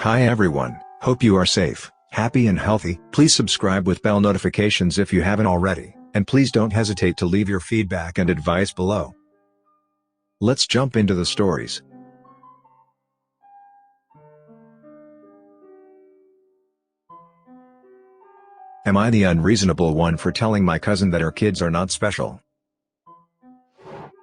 Hi everyone, hope you are safe, happy and healthy. Please subscribe with bell notifications if you haven't already, and please don't hesitate to leave your feedback and advice below. Let's jump into the stories. Am I the unreasonable one for telling my cousin that her kids are not special?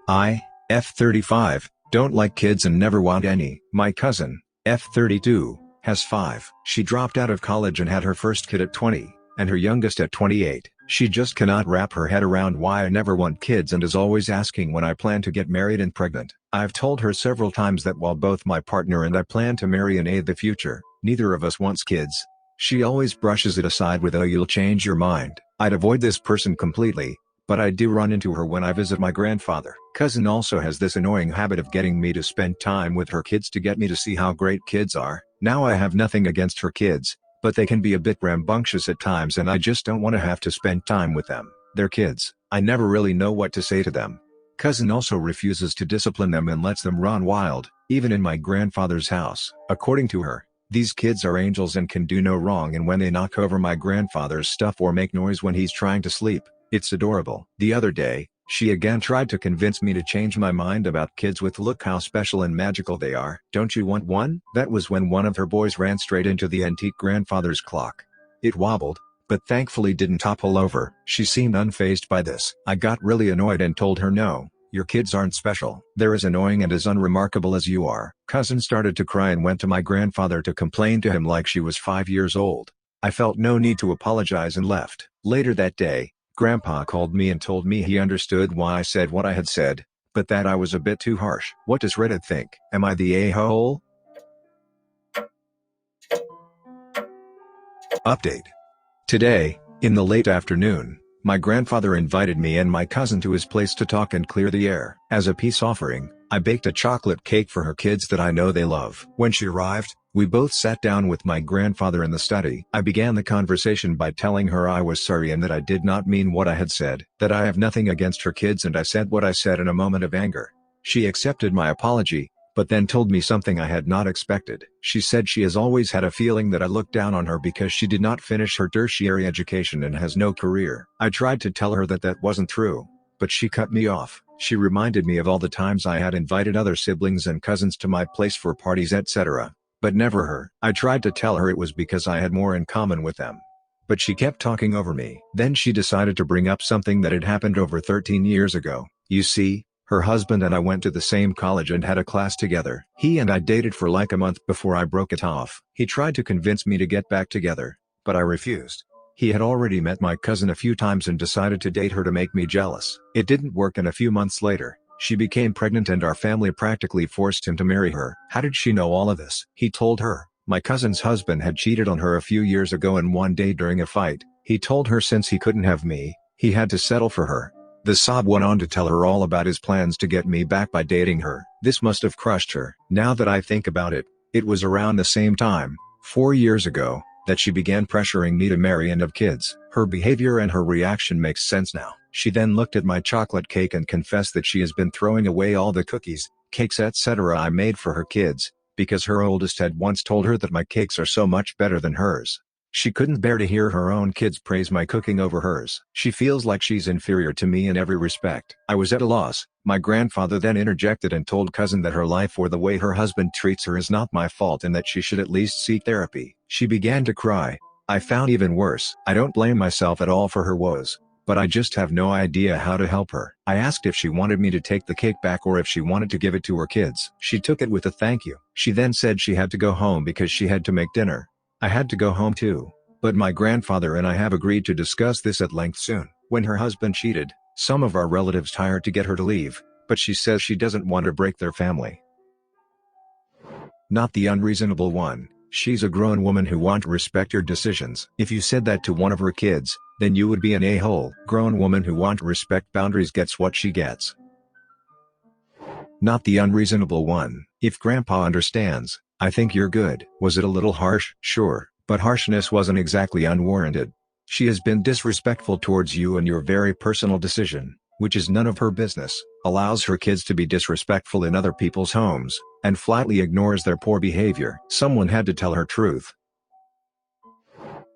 I, F35, don't like kids and never want any. My cousin, F32, has 5. She dropped out of college and had her first kid at 20, and her youngest at 28. She just cannot wrap her head around why I never want kids and is always asking when I plan to get married and pregnant. I've told her several times that while both my partner and I plan to marry in the future, neither of us wants kids. She always brushes it aside with, "Oh, you'll change your mind." I'd avoid this person completely, but I do run into her when I visit my grandfather. Cousin also has this annoying habit of getting me to spend time with her kids to get me to see how great kids are. Now I have nothing against her kids, but they can be a bit rambunctious at times and I just don't want to have to spend time with them. They're kids, I never really know what to say to them. Cousin also refuses to discipline them and lets them run wild, even in my grandfather's house. According to her, these kids are angels and can do no wrong, and when they knock over my grandfather's stuff or make noise when he's trying to sleep, it's adorable. The other day, she again tried to convince me to change my mind about kids with "Look how special and magical they are. Don't you want one?" That was when one of her boys ran straight into the antique grandfather's clock. It wobbled, but thankfully didn't topple over. She seemed unfazed by this. I got really annoyed and told her, "No, your kids aren't special. They're as annoying and as unremarkable as you are." Cousin started to cry and went to my grandfather to complain to him like she was 5 years old. I felt no need to apologize and left. Later that day, Grandpa called me and told me he understood why I said what I had said, but that I was a bit too harsh. What does Reddit think? Am I the a-hole? Update. Today, in the late afternoon, my grandfather invited me and my cousin to his place to talk and clear the air. As a peace offering, I baked a chocolate cake for her kids that I know they love. When she arrived, we both sat down with my grandfather in the study. I began the conversation by telling her I was sorry and that I did not mean what I had said, that I have nothing against her kids, and I said what I said in a moment of anger. She accepted my apology, but then told me something I had not expected. She said she has always had a feeling that I looked down on her because she did not finish her tertiary education and has no career. I tried to tell her that that wasn't true, but she cut me off. She reminded me of all the times I had invited other siblings and cousins to my place for parties, etc., but never her. I tried to tell her it was because I had more in common with them, but she kept talking over me. Then she decided to bring up something that had happened over 13 years ago. You see, her husband and I went to the same college and had a class together. He and I dated for like a month before I broke it off. He tried to convince me to get back together, but I refused. He had already met my cousin a few times and decided to date her to make me jealous. It didn't work, and a few months later, she became pregnant and our family practically forced him to marry her. How did she know all of this? He told her. My cousin's husband had cheated on her a few years ago, and one day during a fight, he told her since he couldn't have me, he had to settle for her. The sob went on to tell her all about his plans to get me back by dating her. This must have crushed her. Now that I think about it, it was around the same time, 4 years ago, that she began pressuring me to marry and have kids. Her behavior and her reaction makes sense now. She then looked at my chocolate cake and confessed that she has been throwing away all the cookies, cakes, etc. I made for her kids, because her oldest had once told her that my cakes are so much better than hers. She couldn't bear to hear her own kids praise my cooking over hers. She feels like she's inferior to me in every respect. I was at a loss. My grandfather then interjected and told cousin that her life or the way her husband treats her is not my fault and that she should at least seek therapy. She began to cry. I found even worse. I don't blame myself at all for her woes, but I just have no idea how to help her. I asked if she wanted me to take the cake back or if she wanted to give it to her kids. She took it with a thank you. She then said she had to go home because she had to make dinner. I had to go home too, but my grandfather and I have agreed to discuss this at length soon. When her husband cheated, some of our relatives hired to get her to leave, but she says she doesn't want to break their family. Not the unreasonable one. She's a grown woman who wants to respect your decisions. If you said that to one of her kids, then you would be an a-hole. Grown woman who wants to respect boundaries gets what she gets. Not the unreasonable one. If Grandpa understands, I think you're good. Was it a little harsh? Sure, but harshness wasn't exactly unwarranted. She has been disrespectful towards you and your very personal decision, which is none of her business. allows her kids to be disrespectful in other people's homes, and flatly ignores their poor behavior. Someone had to tell her truth.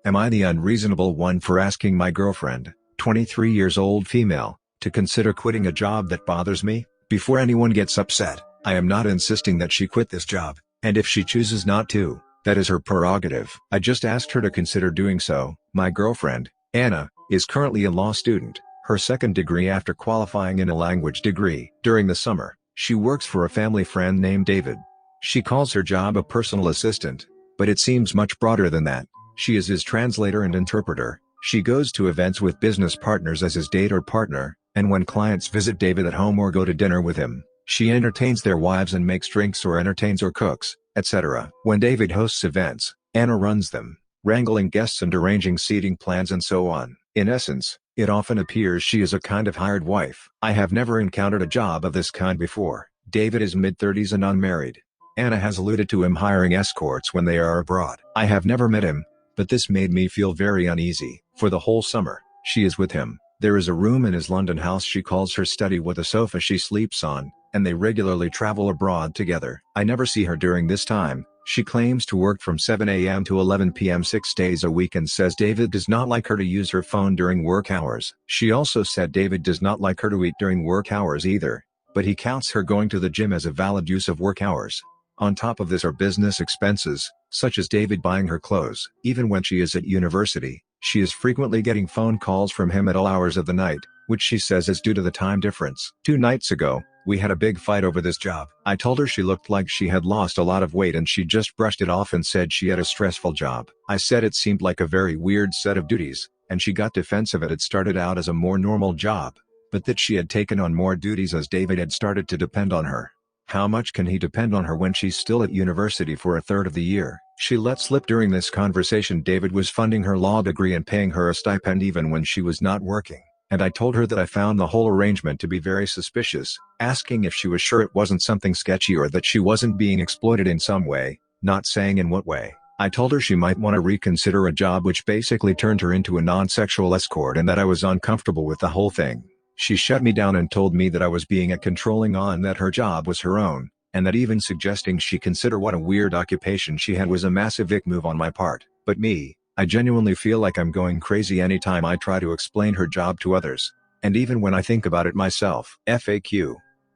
Am I the unreasonable one for asking my girlfriend, 23 years old female, to consider quitting a job that bothers me? Before anyone gets upset, I am not insisting that she quit this job, and if she chooses not to, that is her prerogative. I just asked her to consider doing so. My girlfriend, Anna, is currently a law student, her second degree after qualifying in a language degree. During the summer, she works for a family friend named David. She calls her job a personal assistant, but it seems much broader than that. She is his translator and interpreter. She goes to events with business partners as his date or partner, and when clients visit David at home or go to dinner with him, she entertains their wives and makes drinks or entertains or cooks, etc. When David hosts events, Anna runs them, wrangling guests and arranging seating plans and so on. In essence, it often appears she is a kind of hired wife. I have never encountered a job of this kind before. David is mid-30s and unmarried. Anna has alluded to him hiring escorts when they are abroad. I have never met him, but this made me feel very uneasy. For the whole summer, she is with him. There is a room in his London house she calls her study with a sofa she sleeps on, and they regularly travel abroad together. I never see her during this time. She claims to work from 7 a.m. to 11 p.m. 6 days a week and says David does not like her to use her phone during work hours. She also said David does not like her to eat during work hours either, but he counts her going to the gym as a valid use of work hours. On top of this are business expenses, such as David buying her clothes. Even when she is at university, she is frequently getting phone calls from him at all hours of the night, which she says is due to the time difference. 2 nights ago, we had a big fight over this job. I told her she looked like she had lost a lot of weight and she just brushed it off and said she had a stressful job. I said it seemed like a very weird set of duties, and she got defensive. It started out as a more normal job, but that she had taken on more duties as David had started to depend on her. How much can he depend on her when she's still at university for a third of the year? She let slip during this conversation David was funding her law degree and paying her a stipend even when she was not working, and I told her that I found the whole arrangement to be very suspicious, asking if she was sure it wasn't something sketchy or that she wasn't being exploited in some way, not saying in what way. I told her she might want to reconsider a job which basically turned her into a non-sexual escort and that I was uncomfortable with the whole thing. She shut me down and told me that I was being a controlling and that her job was her own, and that even suggesting she consider what a weird occupation she had was a massive ick move on my part. But me, I genuinely feel like I'm going crazy anytime I try to explain her job to others, and even when I think about it myself. FAQ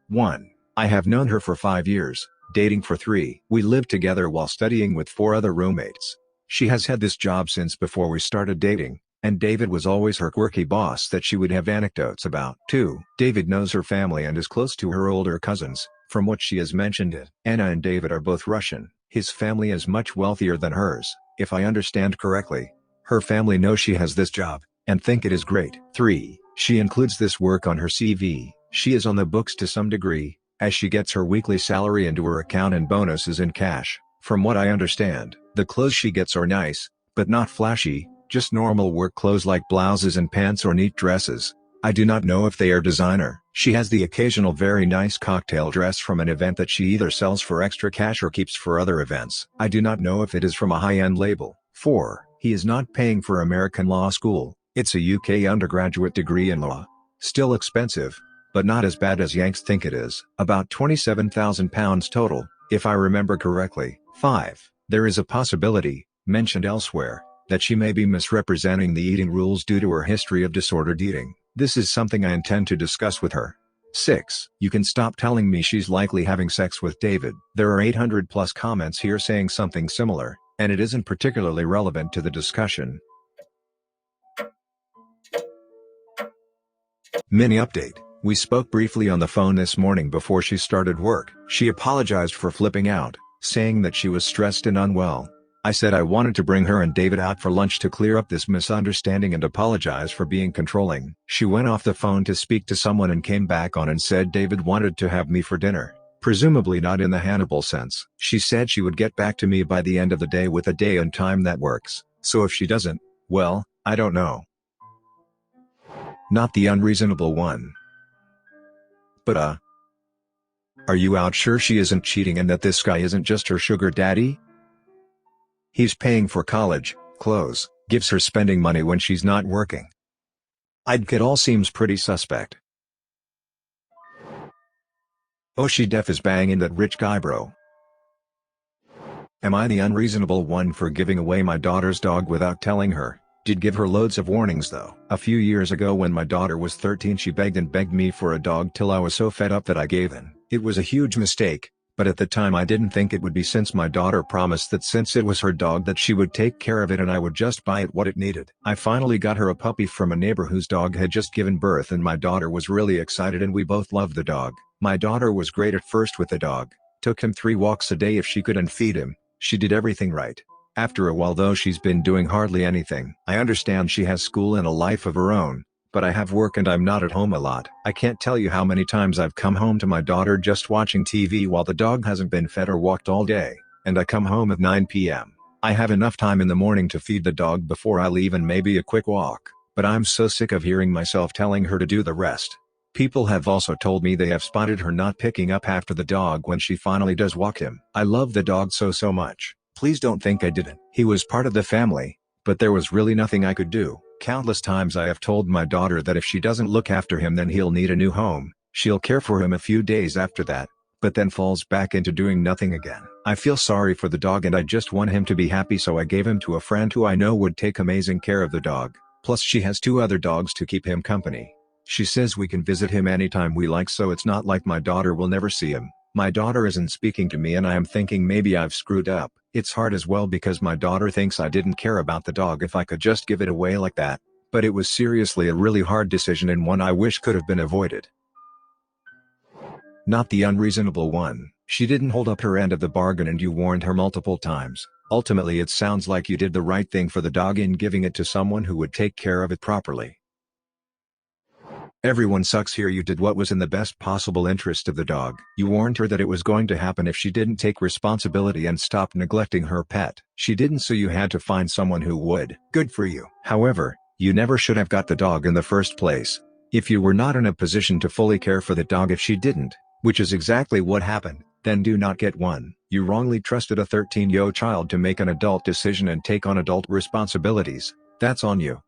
1. I have known her for 5 years, dating for 3. We lived together while studying with 4 other roommates. She has had this job since before we started dating, and David was always her quirky boss that she would have anecdotes about. 2. David knows her family and is close to her older cousins, from what she has mentioned it. Anna and David are both Russian. His family is much wealthier than hers, if I understand correctly. Her family know she has this job, and think it is great. 3. She includes this work on her CV. She is on the books to some degree, as she gets her weekly salary into her account and bonuses in cash. From what I understand, the clothes she gets are nice, but not flashy, just normal work clothes like blouses and pants or neat dresses. I do not know if they are designer. She has the occasional very nice cocktail dress from an event that she either sells for extra cash or keeps for other events. I do not know if it is from a high-end label. 4. He is not paying for American law school. It's a UK undergraduate degree in law. Still expensive, but not as bad as Yanks think it is. About £27,000 total, if I remember correctly. 5. There is a possibility, mentioned elsewhere, that she may be misrepresenting the eating rules due to her history of disordered eating. This is something I intend to discuss with her. 6. You can stop telling me she's likely having sex with David. There are 800 plus comments here saying something similar, and it isn't particularly relevant to the discussion. Mini update. We spoke briefly on the phone this morning before she started work. She apologized for flipping out, saying that she was stressed and unwell. I said I wanted to bring her and David out for lunch to clear up this misunderstanding and apologize for being controlling. She went off the phone to speak to someone and came back on and said David wanted to have me for dinner, presumably not in the Hannibal sense. She said she would get back to me by the end of the day with a day and time that works, so if she doesn't, well, I don't know. Not the unreasonable one. But are you out sure she isn't cheating and that this guy isn't just her sugar daddy? He's paying for college, clothes, gives her spending money when she's not working. It all seems pretty suspect. Oh, she def is banging that rich guy, bro. Am I the unreasonable one for giving away my daughter's dog without telling her? Did give her loads of warnings though. A few years ago when my daughter was 13 she begged and begged me for a dog till I was so fed up that I gave in. It was a huge mistake, but at the time I didn't think it would be, since my daughter promised that since it was her dog that she would take care of it and I would just buy it what it needed. I finally got her a puppy from a neighbor whose dog had just given birth and my daughter was really excited and we both loved the dog. My daughter was great at first with the dog, took him 3 walks a day if she could and feed him. She did everything right. After a while though she's been doing hardly anything. I understand she has school and a life of her own, but I have work and I'm not at home a lot. I can't tell you how many times I've come home to my daughter just watching TV while the dog hasn't been fed or walked all day, and I come home at 9 p.m. I have enough time in the morning to feed the dog before I leave and maybe a quick walk, but I'm so sick of hearing myself telling her to do the rest. People have also told me they have spotted her not picking up after the dog when she finally does walk him. I love the dog so much. Please don't think I didn't. He was part of the family, but there was really nothing I could do. Countless times I have told my daughter that if she doesn't look after him then he'll need a new home. She'll care for him a few days after that, but then falls back into doing nothing again. I feel sorry for the dog and I just want him to be happy, so I gave him to a friend who I know would take amazing care of the dog. Plus she has 2 other dogs to keep him company. She says we can visit him anytime we like, so it's not like my daughter will never see him. My daughter isn't speaking to me and I am thinking maybe I've screwed up. It's hard as well because my daughter thinks I didn't care about the dog if I could just give it away like that. But it was seriously a really hard decision and one I wish could have been avoided. Not the unreasonable one. She didn't hold up her end of the bargain and you warned her multiple times. Ultimately it sounds like you did the right thing for the dog in giving it to someone who would take care of it properly. Everyone sucks here. You did what was in the best possible interest of the dog. You warned her that it was going to happen if she didn't take responsibility and stop neglecting her pet. She didn't, so you had to find someone who would. Good for you. However, you never should have got the dog in the first place. If you were not in a position to fully care for the dog if she didn't, which is exactly what happened, then do not get one. You wrongly trusted a 13-year-old child to make an adult decision and take on adult responsibilities. That's on you.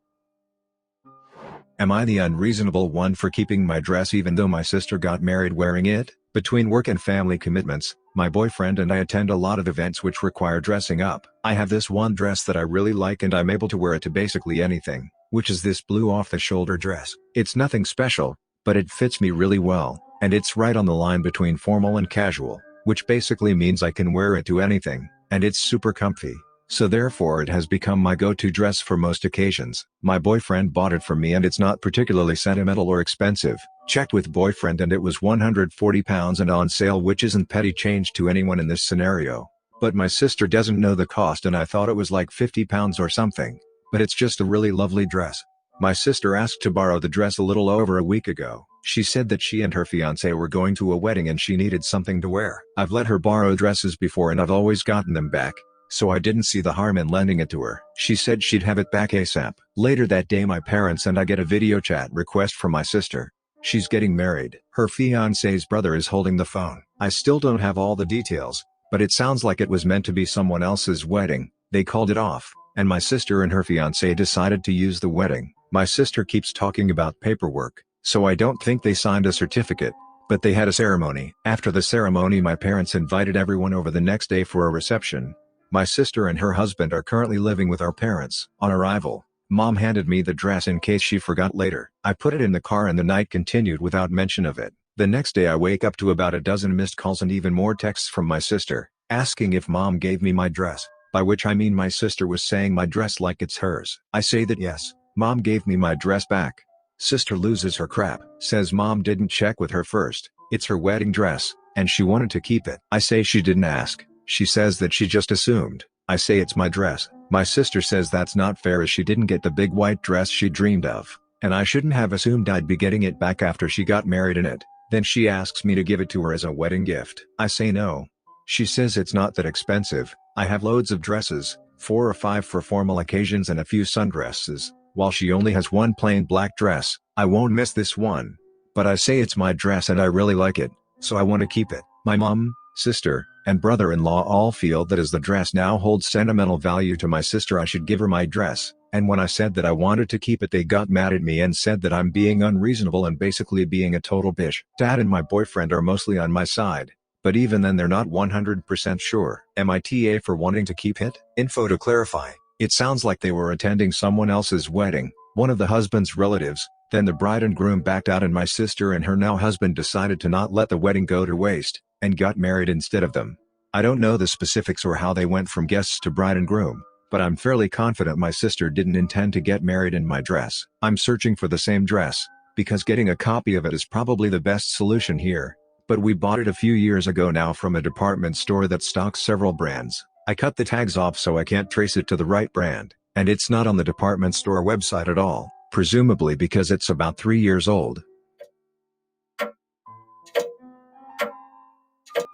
Am I the unreasonable one for keeping my dress even though my sister got married wearing it? Between work and family commitments, my boyfriend and I attend a lot of events which require dressing up. I have this one dress that I really like and I'm able to wear it to basically anything, which is this blue off-the-shoulder dress. It's nothing special, but it fits me really well, and it's right on the line between formal and casual, which basically means I can wear it to anything, and it's super comfy. So therefore it has become my go-to dress for most occasions. My boyfriend bought it for me and it's not particularly sentimental or expensive. Checked with boyfriend and it was £140 and on sale, which isn't petty change to anyone in this scenario. But my sister doesn't know the cost and I thought it was like £50 or something. But it's just a really lovely dress. My sister asked to borrow the dress a little over a week ago. She said that she and her fiancé were going to a wedding and she needed something to wear. I've let her borrow dresses before and I've always gotten them back, so I didn't see the harm in lending it to her. She said she'd have it back ASAP. Later that day my parents and I get a video chat request from my sister. She's getting married. Her fiancé's brother is holding the phone. I still don't have all the details, but it sounds like it was meant to be someone else's wedding. They called it off, and my sister and her fiancé decided to use the wedding. My sister keeps talking about paperwork, so I don't think they signed a certificate, but they had a ceremony. After the ceremony my parents invited everyone over the next day for a reception. My sister and her husband are currently living with our parents. On arrival, Mom handed me the dress in case she forgot later. I put it in the car and the night continued without mention of it. The next day I wake up to about a dozen missed calls and even more texts from my sister, asking if Mom gave me my dress, by which I mean my sister was saying my dress like it's hers. I say that yes, Mom gave me my dress back. Sister loses her crap, says Mom didn't check with her first, it's her wedding dress, and she wanted to keep it. I say she didn't ask. She says that she just assumed. I say it's my dress. My sister says that's not fair as she didn't get the big white dress she dreamed of, and I shouldn't have assumed I'd be getting it back after she got married in it. Then she asks me to give it to her as a wedding gift. I say no. She says it's not that expensive. I have loads of dresses, 4 or 5 for formal occasions and a few sundresses, while she only has one plain black dress. I won't miss this one. But I say it's my dress and I really like it, so I want to keep it. My mom, sister, and brother-in-law all feel that as the dress now holds sentimental value to my sister I should give her my dress, And when I said that I wanted to keep it, they got mad at me and said that I'm being unreasonable and basically being a total bitch. Dad and my boyfriend are mostly on my side, but even then they're not 100% sure. AITA for wanting to keep it? Info to clarify, it sounds like they were attending someone else's wedding, one of the husband's relatives, then the bride and groom backed out and my sister and her now husband decided to not let the wedding go to waste, and got married instead of them. I don't know the specifics or how they went from guests to bride and groom, but I'm fairly confident my sister didn't intend to get married in my dress. I'm searching for the same dress, because getting a copy of it is probably the best solution here, but we bought it a few years ago now from a department store that stocks several brands. I cut the tags off so I can't trace it to the right brand, and it's not on the department store website at all, presumably because it's about 3 years old.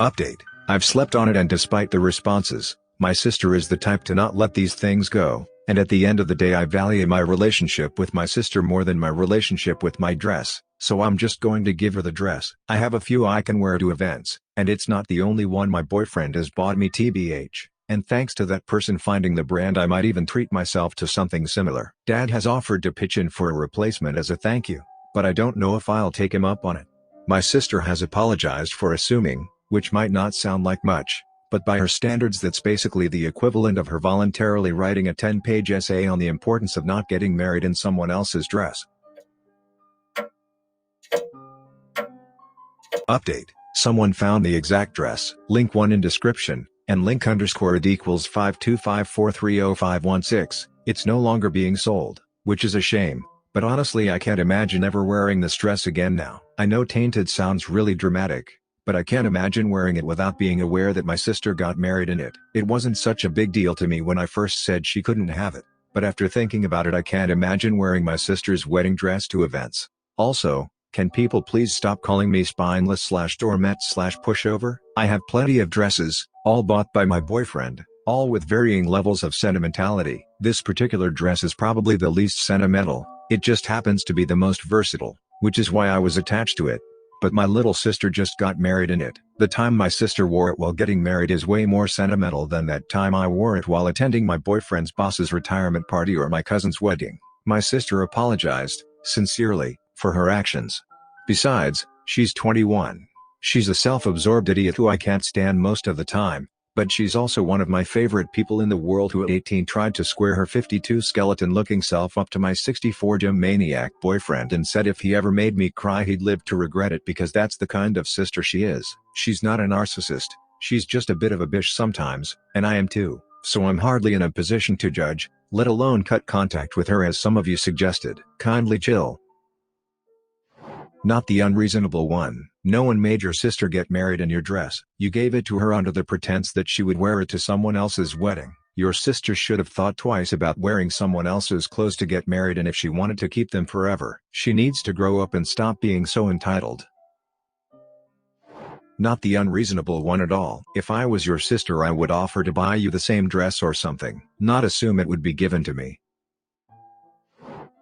Update: I've slept on it, and despite the responses, my sister is the type to not let these things go, and at the end of the day I value my relationship with my sister more than my relationship with my dress, so I'm just going to give her the dress. I have a few I can wear to events, and it's not the only one my boyfriend has bought me tbh, and thanks to that person finding the brand I might even treat myself to something similar. Dad has offered to pitch in for a replacement as a thank you, but I don't know if I'll take him up on it. My sister has apologized for assuming, which might not sound like much, but by her standards that's basically the equivalent of her voluntarily writing a 10-page essay on the importance of not getting married in someone else's dress. Update: someone found the exact dress. Link 1 in description, and link _it equals 525430516. It's no longer being sold, which is a shame, but honestly I can't imagine ever wearing this dress again now. I know tainted sounds really dramatic, but I can't imagine wearing it without being aware that my sister got married in it. It wasn't such a big deal to me when I first said she couldn't have it, but after thinking about it I can't imagine wearing my sister's wedding dress to events. Also, can people please stop calling me spineless/doormat/pushover? I have plenty of dresses, all bought by my boyfriend, all with varying levels of sentimentality. This particular dress is probably the least sentimental, it just happens to be the most versatile, which is why I was attached to it. But my little sister just got married in it. The time my sister wore it while getting married is way more sentimental than that time I wore it while attending my boyfriend's boss's retirement party or my cousin's wedding. My sister apologized, sincerely, for her actions. Besides, she's 21. She's a self-absorbed idiot who I can't stand most of the time, but she's also one of my favorite people in the world who at 18 tried to square her 52 skeleton-looking self up to my 64 gym maniac boyfriend and said if he ever made me cry he'd live to regret it because that's the kind of sister she is. She's not a narcissist, she's just a bit of a bitch sometimes, and I am too, so I'm hardly in a position to judge, let alone cut contact with her as some of you suggested. Kindly chill. Not the unreasonable one. No one made your sister get married in your dress. You gave it to her under the pretense that she would wear it to someone else's wedding. Your sister should have thought twice about wearing someone else's clothes to get married, and if she wanted to keep them forever, she needs to grow up and stop being so entitled. Not the unreasonable one at all. If I was your sister I would offer to buy you the same dress or something, not assume it would be given to me.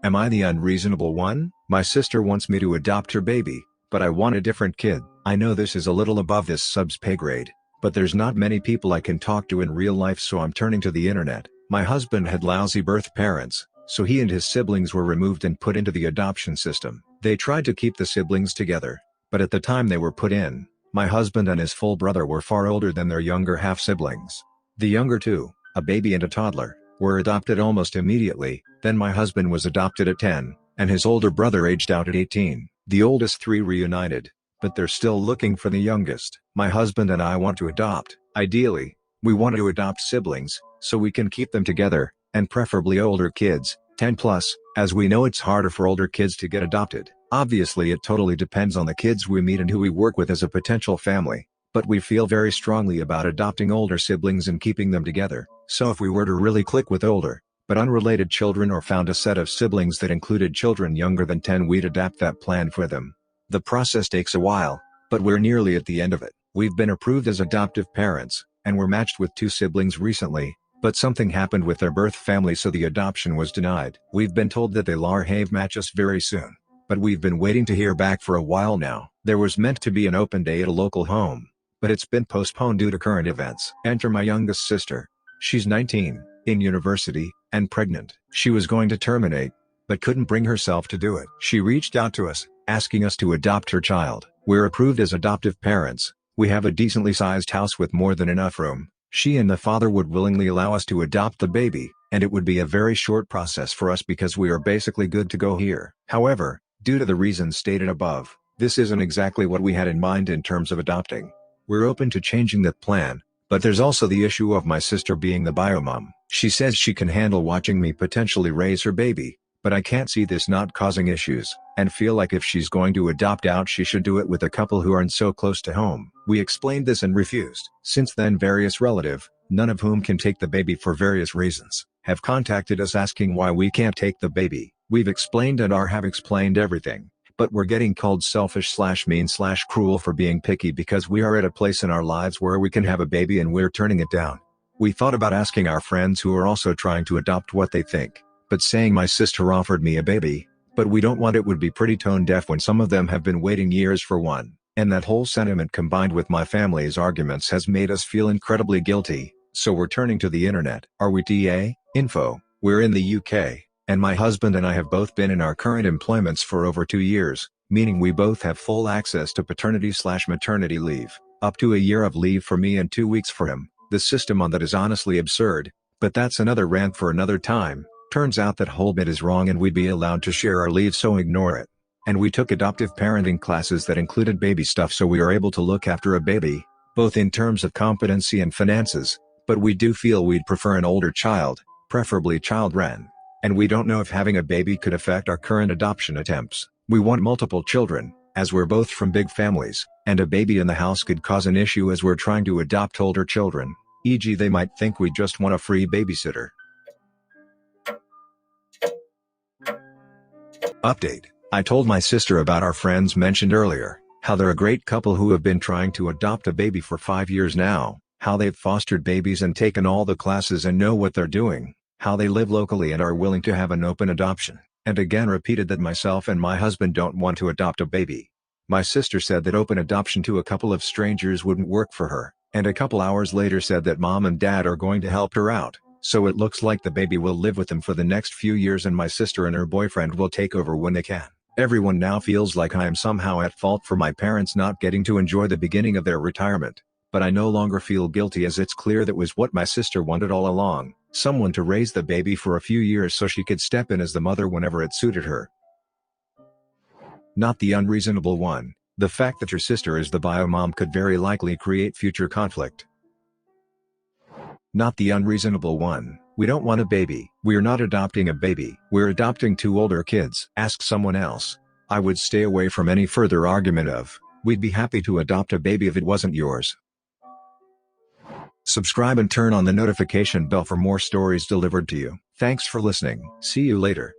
Am I the unreasonable one? My sister wants me to adopt her baby, but I want a different kid. I know this is a little above this sub's pay grade, but there's not many people I can talk to in real life, so I'm turning to the internet. My husband had lousy birth parents, so he and his siblings were removed and put into the adoption system. They tried to keep the siblings together, but at the time they were put in, my husband and his full brother were far older than their younger half-siblings. The younger two, a baby and a toddler, were adopted almost immediately. Then my husband was adopted at 10, and his older brother aged out at 18. The oldest three reunited, but they're still looking for the youngest. My husband and I want to adopt. Ideally, we want to adopt siblings, so we can keep them together, and preferably older kids, 10 plus, as we know it's harder for older kids to get adopted. Obviously it totally depends on the kids we meet and who we work with as a potential family, but we feel very strongly about adopting older siblings and keeping them together. So if we were to really click with older, but unrelated children, or found a set of siblings that included children younger than 10, we'd adapt that plan for them. The process takes a while, but we're nearly at the end of it. We've been approved as adoptive parents, and were matched with 2 siblings recently, but something happened with their birth family so the adoption was denied. We've been told that they'll match us very soon, but we've been waiting to hear back for a while now. There was meant to be an open day at a local home, but it's been postponed due to current events. Enter my youngest sister. She's 19, in university, and pregnant. She was going to terminate, but couldn't bring herself to do it. She reached out to us, asking us to adopt her child. We're approved as adoptive parents. We have a decently sized house with more than enough room. She and the father would willingly allow us to adopt the baby, and it would be a very short process for us because we are basically good to go here. However, due to the reasons stated above, this isn't exactly what we had in mind in terms of adopting. We're open to changing that plan, but there's also the issue of my sister being the biomom. She says she can handle watching me potentially raise her baby, but I can't see this not causing issues, and feel like if she's going to adopt out she should do it with a couple who aren't so close to home. We explained this and refused. Since then various relatives, none of whom can take the baby for various reasons, have contacted us asking why we can't take the baby. We've explained and have explained everything, but we're getting called selfish/mean/cruel for being picky because we are at a place in our lives where we can have a baby and we're turning it down. We thought about asking our friends who are also trying to adopt what they think, but saying my sister offered me a baby, but we don't want it would be pretty tone deaf when some of them have been waiting years for one, and that whole sentiment combined with my family's arguments has made us feel incredibly guilty, so we're turning to the internet. Are we TA? Info. We're in the UK, and my husband and I have both been in our current employments for over 2 years, meaning we both have full access to paternity/maternity leave, up to a year of leave for me and 2 weeks for him. The system on that is honestly absurd, but that's another rant for another time. Turns out that whole bit is wrong and we'd be allowed to share our leave, so ignore it. And we took adoptive parenting classes that included baby stuff, so we are able to look after a baby, both in terms of competency and finances, but we do feel we'd prefer an older child, preferably child-reared. And we don't know if having a baby could affect our current adoption attempts. We want multiple children, as we're both from big families, and a baby in the house could cause an issue as we're trying to adopt older children, e.g. they might think we just want a free babysitter. Update. I told my sister about our friends mentioned earlier, how they're a great couple who have been trying to adopt a baby for 5 years now, how they've fostered babies and taken all the classes and know what they're doing, how they live locally and are willing to have an open adoption, and again repeated that myself and my husband don't want to adopt a baby. My sister said that open adoption to a couple of strangers wouldn't work for her, and a couple hours later said that mom and dad are going to help her out. So it looks like the baby will live with them for the next few years and my sister and her boyfriend will take over when they can. Everyone now feels like I am somehow at fault for my parents not getting to enjoy the beginning of their retirement, but I no longer feel guilty as it's clear that was what my sister wanted all along, someone to raise the baby for a few years so she could step in as the mother whenever it suited her. Not the unreasonable one. The fact that your sister is the biomom could very likely create future conflict. Not the unreasonable one. We don't want a baby. We're not adopting a baby. We're adopting 2 older kids. Ask someone else. I would stay away from any further argument of, we'd be happy to adopt a baby if it wasn't yours. Subscribe and turn on the notification bell for more stories delivered to you. Thanks for listening. See you later.